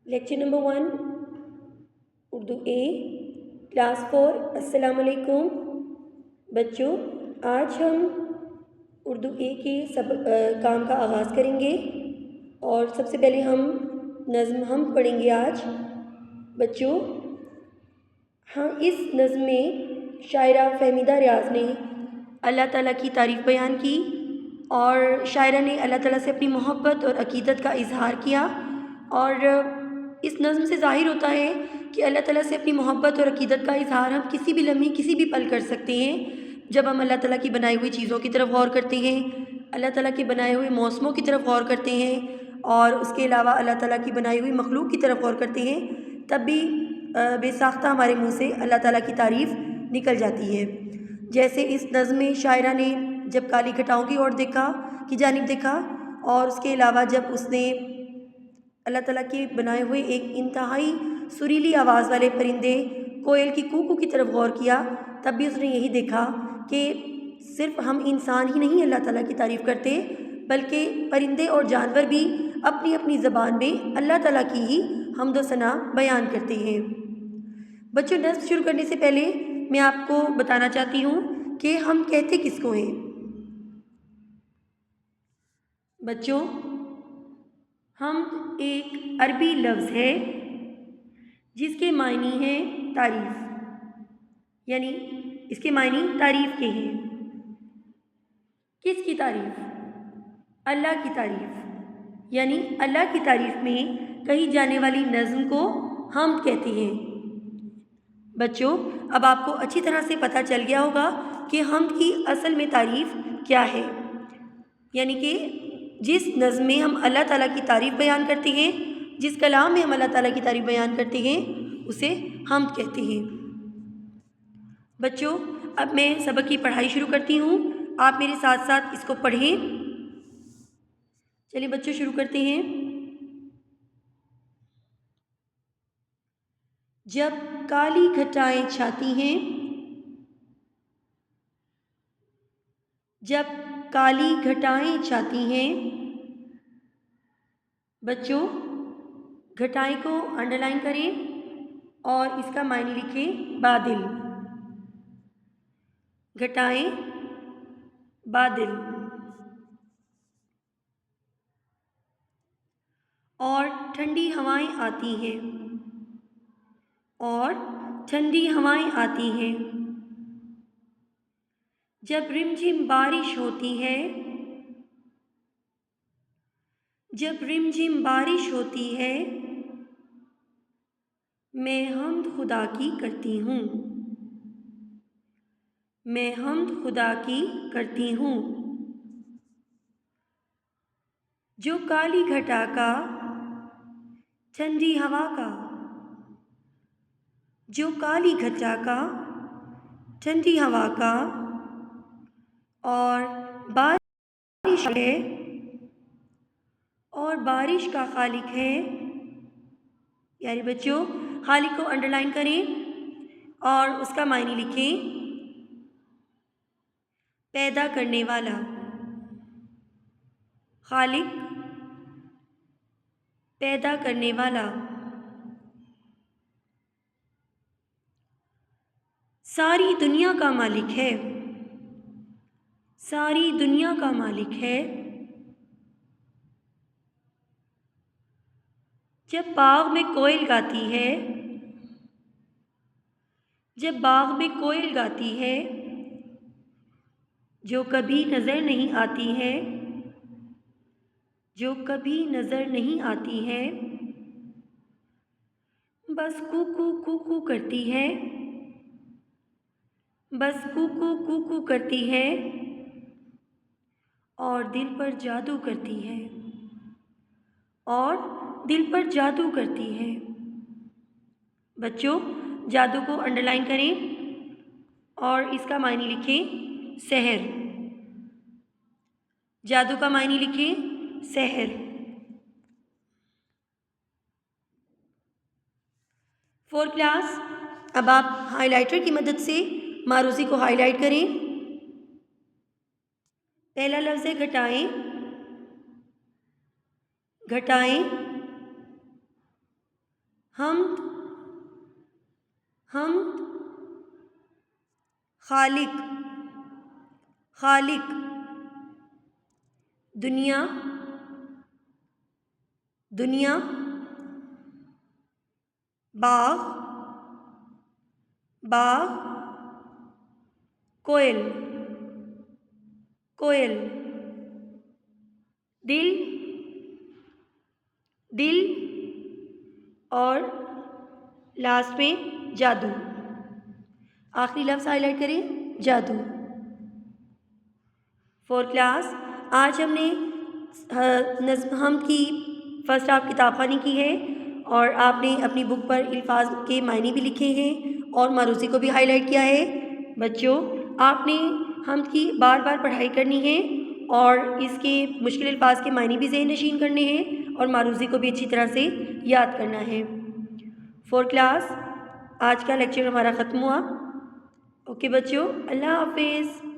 Lecture number 1 Urdu ए class 4। अस्सलाम वालेकुम बच्चों, आज हम उर्दू ए के काम का आगाज़ करेंगे और सबसे पहले हम पढ़ेंगे आज। बच्चों, हाँ, इस नज़्म में शायरा फ़हमीदा रियाज़ ने अल्लाह ताला की तारीफ़ बयान की और शायरा ने अल्लाह ताला से अपनी मोहब्बत और अक़ीदत का इज़हार किया। और इस नज़्म से ज़ाहिर होता है कि अल्लाह ताला से अपनी मोहब्बत और अक़ीदत का इज़हार हम किसी भी लम्हे किसी भी पल कर सकते हैं, जब हम अल्लाह ताला की बनाई हुई चीज़ों की तरफ गौर करते हैं, अल्लाह ताला के बनाए हुए मौसमों की तरफ गौर करते हैं और उसके अलावा अल्लाह ताला की बनाई हुई मखलूक की तरफ गौर करते हैं, तब भी बेसाख्ता हमारे मुँह से अल्लाह ताला की तारीफ़ निकल जाती है। जैसे इस नज़्म में शायरा ने जब काली घटाओं की ओर देखा की जानिब देखा और उसके अलावा जब उसने अल्लाह ताला के बनाए हुए एक इंतहाई सुरीली आवाज़ वाले परिंदे कोयल की कूकू की तरफ गौर किया, तब भी उसने यही देखा कि सिर्फ़ हम इंसान ही नहीं अल्लाह ताला की तारीफ़ करते, बल्कि परिंदे और जानवर भी अपनी अपनी ज़बान में अल्लाह ताला की ही हम्द व सना बयान करते हैं। बच्चों, नज़्म शुरू करने से पहले मैं आपको बताना चाहती हूँ कि हम कहते किसको हैं। बच्चों, हम एक अरबी लफ्ज़ है जिसके मायने हैं तारीफ़, यानी इसके मायने तारीफ़ के हैं। किसकी तारीफ़? अल्लाह की तारीफ़, यानी अल्लाह की तारीफ़ में कही जाने वाली नज़्म को हम कहते हैं। बच्चों, अब आपको अच्छी तरह से पता चल गया होगा कि हम की असल में तारीफ़ क्या है, यानी कि जिस नज़्म में हम अल्लाह ताला की तारीफ़ बयान करते हैं, जिस कलाम में हम अल्लाह ताला की तारीफ़ बयान करते हैं, उसे हम कहते हैं। बच्चों, अब मैं सबक की पढ़ाई शुरू करती हूँ, आप मेरे साथ साथ इसको पढ़ें। चलिए बच्चों, शुरू करते हैं। जब काली घटाएं छाती हैं, जब काली घटाएं छाती हैं। बच्चों, घटाएं को अंडरलाइन करें और इसका मायने लिखें बादल। घटाएं बादल। और ठंडी हवाएं आती हैं, और ठंडी हवाएं आती हैं। जब रिमझिम बारिश होती है, जब रिमझिम बारिश होती है, मैं हम्द खुदा की करती हूँ, मैं हम्द खुदा की करती हूँ। जो काली घटा का, ठंडी हवा का, जो काली घटा का, ठंडी हवा का और बारिश है, और बारिश का खालिक है। यानी बच्चों, खालिक को अंडरलाइन करें और उसका मायने लिखें पैदा करने वाला। खालिक, पैदा करने वाला। सारी दुनिया का मालिक है, सारी दुनिया का मालिक है। जब बाग में कोयल गाती है, जब बाग में कोयल गाती है, जो कभी नज़र नहीं आती है, जो कभी नज़र नहीं आती है, बस कूकू कूकू करती है, बस कूकू कूकू करती है और दिल पर जादू करती है, और दिल पर जादू करती है। बच्चों, जादू को अंडरलाइन करें और इसका मायने लिखें सहर। जादू का मायने लिखें सहर। फोर क्लास, अब आप हाइलाइटर की मदद से मारूज़ी को हाईलाइट करें। पहला लफ्ज़ है घटाएं, घटाएं। हम्द, हम्द, खालिक, खालिक, दुनिया, दुनिया, बाग, बाग, कोयल, कोयल, दिल, दिल और लास्ट में जादू। आखिरी लफ्ज़ हाईलाइट करें, जादू। फोर्थ क्लास, आज हमने हम की फ़र्स्ट हाफ किताब खानी की है और आपने अपनी बुक पर अल्फाज के मायने भी लिखे हैं और मारूज़ी को भी हाईलाइट किया है। बच्चों, आपने हम की बार बार पढ़ाई करनी है और इसके मुश्किल अल्फाज के मायने भी ज़हन नशीन करने हैं और मारूज़ी को भी अच्छी तरह से याद करना है। फोर्थ क्लास, आज का लेक्चर हमारा ख़त्म हुआ। ओके बच्चों, अल्लाह हाफिज़।